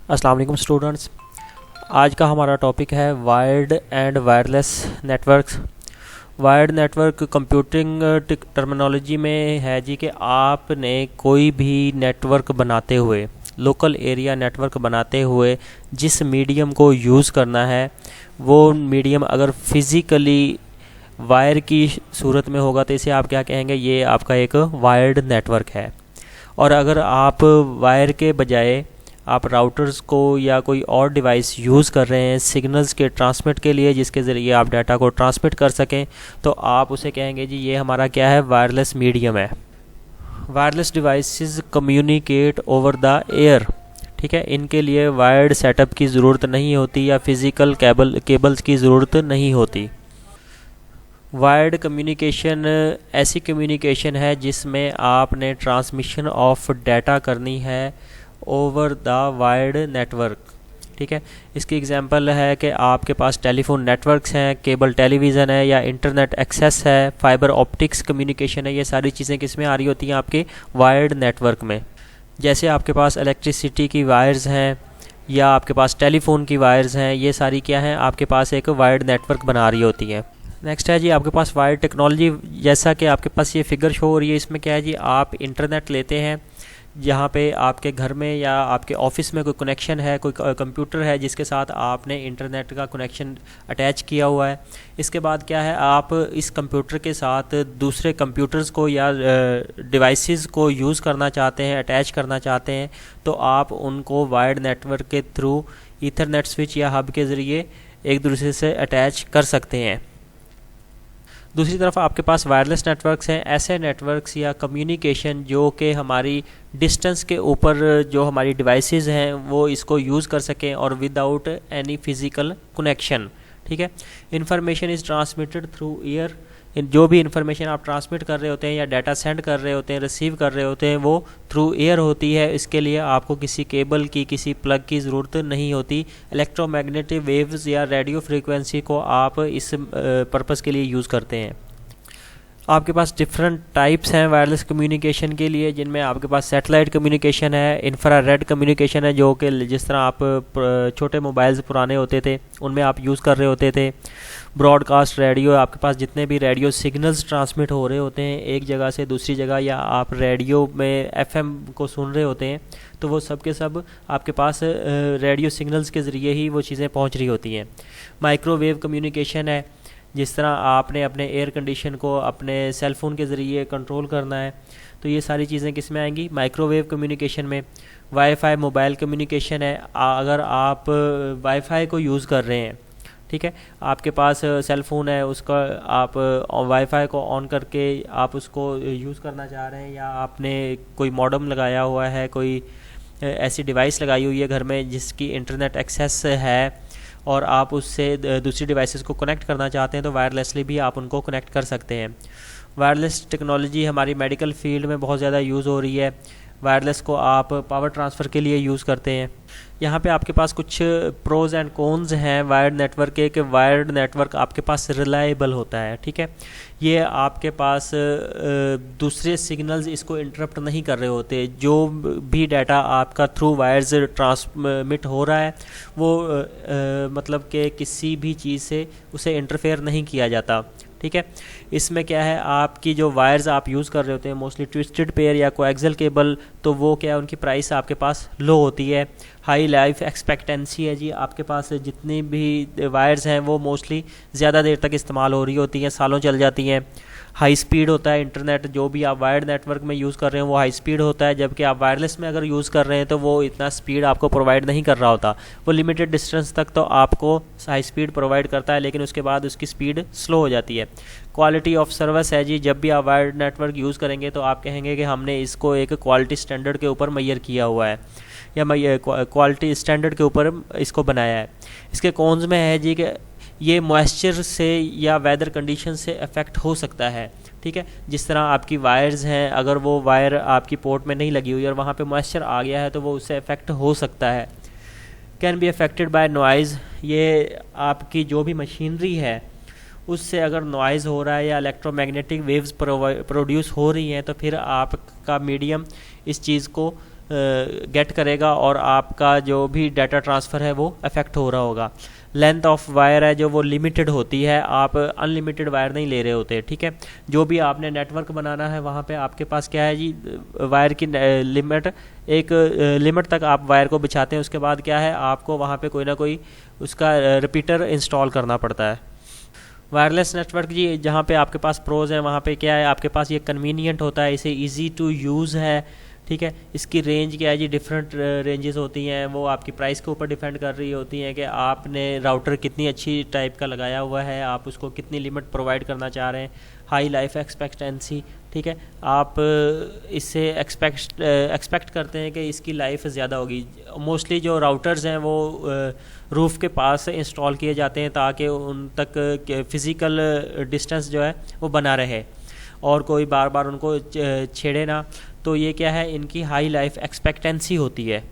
अस्सलाम वालेकुम स्टूडेंट्स। आज का हमारा टॉपिक है wired and wireless networks. Wired network computing terminology में है जी कि आपने कोई भी नेटवर्क बनाते हुए, लोकल एरिया नेटवर्क बनाते हुए जिस मीडियम को यूज़ करना है वो मीडियम अगर फिज़िकली वायर की सूरत में होगा तो इसे आप क्या कहेंगे, ये आपका एक वायर्ड नेटवर्क है। और अगर आप वायर के बजाय आप राउटर्स को या कोई और डिवाइस यूज़ कर रहे हैं सिग्नल्स के ट्रांसमिट के लिए, जिसके ज़रिए आप डाटा को ट्रांसमिट कर सकें, तो आप उसे कहेंगे जी ये हमारा क्या है, वायरलेस मीडियम है। Wireless devices communicate over the air, ठीक है। इनके लिए वायर्ड सेटअप की ज़रूरत नहीं होती या फिज़िकल केबल्स की ज़रूरत नहीं होती। वायर्ड कम्युनिकेशन ऐसी कम्युनिकेशन है जिसमें आपने ट्रांसमिशन ऑफ डाटा करनी है ओवर द वायर्ड नेटवर्क, ठीक है। इसकी एग्जांपल है कि आपके पास टेलीफोन नेटवर्क्स हैं, केबल टेलीविज़न है या इंटरनेट एक्सेस है, फाइबर ऑप्टिक्स कम्युनिकेशन है। ये सारी चीज़ें किस में आ रही होती हैं, आपके वायर्ड नेटवर्क में। जैसे आपके पास इलेक्ट्रिसिटी की वायर्स हैं या आपके पास टेलीफोन की वायर्स हैं, ये सारी क्या हैं, आपके पास एक वायर्ड नेटवर्क बना रही होती हैं। नेक्स्ट है जी आपके पास वायर्ड टेक्नोलॉजी। जैसा कि आपके पास ये फिगर शो हो रही है, इसमें क्या है जी, आप इंटरनेट लेते हैं जहाँ पे आपके घर में या आपके ऑफिस में कोई कनेक्शन है, कोई कंप्यूटर है जिसके साथ आपने इंटरनेट का कनेक्शन अटैच किया हुआ है। इसके बाद क्या है, आप इस कंप्यूटर के साथ दूसरे कंप्यूटर्स को या डिवाइसेस को यूज़ करना चाहते हैं, अटैच करना चाहते हैं, तो आप उनको वायर्ड नेटवर्क के थ्रू ईथरनेट स्विच या हब के ज़रिए एक दूसरे से अटैच कर सकते हैं। दूसरी तरफ आपके पास वायरलेस नेटवर्क्स हैं, ऐसे नेटवर्क्स या कम्युनिकेशन जो कि हमारी डिस्टेंस के ऊपर जो हमारी डिवाइसेस हैं वो इसको यूज़ कर सकें और विदाउट एनी फिज़िकल कनेक्शन, ठीक है। Information is transmitted through air. जो भी इंफॉर्मेशन आप ट्रांसमिट कर रहे होते हैं या डाटा सेंड कर रहे होते हैं, रिसीव कर रहे होते हैं, वो थ्रू एयर होती है। इसके लिए आपको किसी केबल की, किसी प्लग की ज़रूरत नहीं होती। इलेक्ट्रोमैग्नेटिक वेव्स या रेडियो फ्रीक्वेंसी को आप इस पर्पज़ के लिए यूज़ करते हैं। आपके पास डिफरेंट टाइप्स हैं वायरलेस कम्युनिकेशन के लिए, जिनमें आपके पास सैटेलाइट कम्युनिकेशन है, इंफ्रारेड कम्युनिकेशन है, जो कि जिस तरह आप छोटे मोबाइल्स पुराने होते थे उनमें आप यूज़ कर रहे होते थे। ब्रॉडकास्ट रेडियो, आपके पास जितने भी रेडियो सिग्नल्स ट्रांसमिट हो रहे होते हैं एक जगह से दूसरी जगह, या आप रेडियो में एफएम को सुन रहे होते हैं, तो वो सब के सब आपके पास रेडियो सिग्नल्स के ज़रिए ही वो चीज़ें पहुंच रही होती हैं। माइक्रोवेव कम्युनिकेशन है, जिस तरह आपने अपने एयर कंडीशन को अपने सेल फ़ोन के ज़रिए कंट्रोल करना है, तो ये सारी चीज़ें किस में आएंगी, माइक्रोवेव कम्युनिकेशन में। वाईफाई मोबाइल कम्युनिकेशन है, अगर आप वाईफाई को यूज़ कर रहे हैं, ठीक है, आपके पास सेल फ़ोन है, उसका आप वाईफाई को ऑन करके आप उसको यूज़ करना चाह रहे हैं, या आपने कोई मॉडेम लगाया हुआ है, कोई ऐसी डिवाइस लगाई हुई है घर में जिसकी इंटरनेट एक्सेस है और आप उससे दूसरी डिवाइसेस को कनेक्ट करना चाहते हैं, तो वायरलेसली भी आप उनको कनेक्ट कर सकते हैं। वायरलेस टेक्नोलॉजी हमारी मेडिकल फील्ड में बहुत ज़्यादा यूज़ हो रही है। वायरलेस को आप पावर ट्रांसफ़र के लिए यूज़ करते हैं। यहाँ पे आपके पास कुछ प्रोज एंड कॉन्स हैं वायर्ड नेटवर्क के, कि वायर्ड नेटवर्क आपके पास रिलायबल होता है, ठीक है। ये आपके पापास दूसरे सिग्नल्स इसको इंटरप्ट नहीं कर रहे होते। जो भी डाटा आपका थ्रू वायर्स ट्रांसमिट हो रहा है वो मतलब कि किसी भी चीज़ से उसे इंटरफेयर नहीं किया जाता, ठीक है। इसमें क्या है, आपकी जो वायर्स आप यूज़ कर रहे होते हैं मोस्टली ट्विस्टेड पेयर या कोएक्सियल केबल, तो वो क्या है, उनकी प्राइस आपके पास लो होती है। हाई लाइफ एक्सपेक्टेंसी है जी, आपके पास जितनी भी वायर्स हैं वो मोस्टली ज़्यादा देर तक इस्तेमाल हो रही होती हैं, सालों चल जाती हैं। हाई स्पीड होता है इंटरनेट, जो भी आप वायर्ड नेटवर्क में यूज़ कर रहे हैं वो हाई स्पीड होता है, जबकि आप वायरलेस में अगर यूज़ कर रहे हैं तो वो इतना स्पीड आपको प्रोवाइड नहीं कर रहा होता। वो लिमिटेड डिस्टेंस तक तो आपको हाई स्पीड प्रोवाइड करता है, लेकिन उसके बाद उसकी स्पीड स्लो हो जाती है। क्वालिटी ऑफ सर्विस है जी, जब भी आप वायर्ड नेटवर्क यूज़ करेंगे तो आप कहेंगे कि हमने इसको एक क्वालिटी स्टैंडर्ड के ऊपर मैयर किया हुआ है या क्वालिटी स्टैंडर्ड के ऊपर इसको बनाया है। इसके कॉन्स में है जी कि ये मॉइस्चर से या वेदर कंडीशन से अफेक्ट हो सकता है, ठीक है। जिस तरह आपकी वायर्स हैं, अगर वो वायर आपकी पोर्ट में नहीं लगी हुई और वहाँ पे मॉइस्चर आ गया है तो वो उससे अफेक्ट हो सकता है। Can be affected by noise, ये आपकी जो भी मशीनरी है उससे अगर नॉइज़ हो रहा है या इलेक्ट्रोमैग्नेटिक वेव्स प्रोड्यूस हो रही हैं, तो फिर आपका मीडियम इस चीज़ को गेट करेगा और आपका जो भी डाटा ट्रांसफ़र है वो अफेक्ट हो रहा होगा। लेंथ ऑफ वायर है जो वो लिमिटेड होती है, आप अनलिमिटेड वायर नहीं ले रहे होते, ठीक है। जो भी आपने नेटवर्क बनाना है वहाँ पे आपके पास क्या है जी, वायर की लिमिट, एक लिमिट तक आप वायर को बिछाते हैं, उसके बाद क्या है आपको वहाँ पे कोई ना कोई उसका रिपीटर इंस्टॉल करना पड़ता है। वायरलेस नेटवर्क जी जहाँ पे आपके पास प्रोज हैं वहाँ पे क्या है आपके पास ये कन्वीनियंट होता है, इसे इजी टू यूज़ है, ठीक है। इसकी रेंज क्या है जी, डिफरेंट रेंजेस होती हैं, वो आपकी प्राइस के ऊपर डिपेंड कर रही होती हैं कि आपने राउटर कितनी अच्छी टाइप का लगाया हुआ है, आप उसको कितनी लिमिट प्रोवाइड करना चाह रहे हैं, हाई लाइफ एक्सपेक्टेंसी, ठीक है। आप इससे एक्सपेक्ट करते हैं कि इसकी लाइफ ज़्यादा होगी। मोस्टली जो राउटर्स हैं वो रूफ़ के पास इंस्टॉल किए जाते हैं ताकि उन तक फ़िज़िकल डिस्टेंस जो है वो बना रहे और कोई बार बार उनको छेड़े ना। तो ये क्या है, इनकी हाई लाइफ एक्सपेक्टेंसी होती है।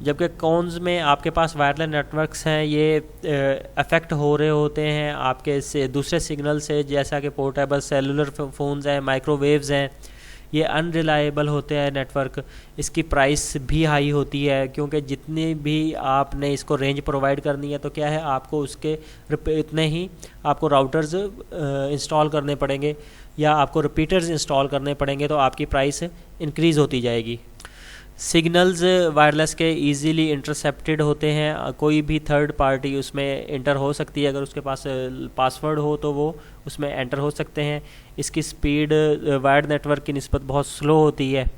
जबकि कॉन्स में आपके पास वायरलेस नेटवर्क्स हैं ये अफेक्ट हो रहे होते हैं आपके से दूसरे सिग्नल से, जैसा कि पोर्टेबल सेलुलर फ़ोन्स हैं, माइक्रोवेव्स हैं, ये अनरिलायबल होते हैं नेटवर्क। इसकी प्राइस भी हाई होती है क्योंकि जितनी भी आपने इसको रेंज प्रोवाइड करनी है तो क्या है आपको उसके इतने ही आपको राउटर्स इंस्टॉल करने पड़ेंगे या आपको रिपीटर्स इंस्टॉल करने पड़ेंगे, तो आपकी प्राइस इंक्रीज़ होती जाएगी। सिग्नल्स वायरलेस के इजीली इंटरसेप्टेड होते हैं, कोई भी थर्ड पार्टी उसमें एंटर हो सकती है, अगर उसके पास पासवर्ड हो तो वो उसमें एंटर हो सकते हैं। इसकी स्पीड वायर्ड नेटवर्क की निस्बत बहुत स्लो होती है।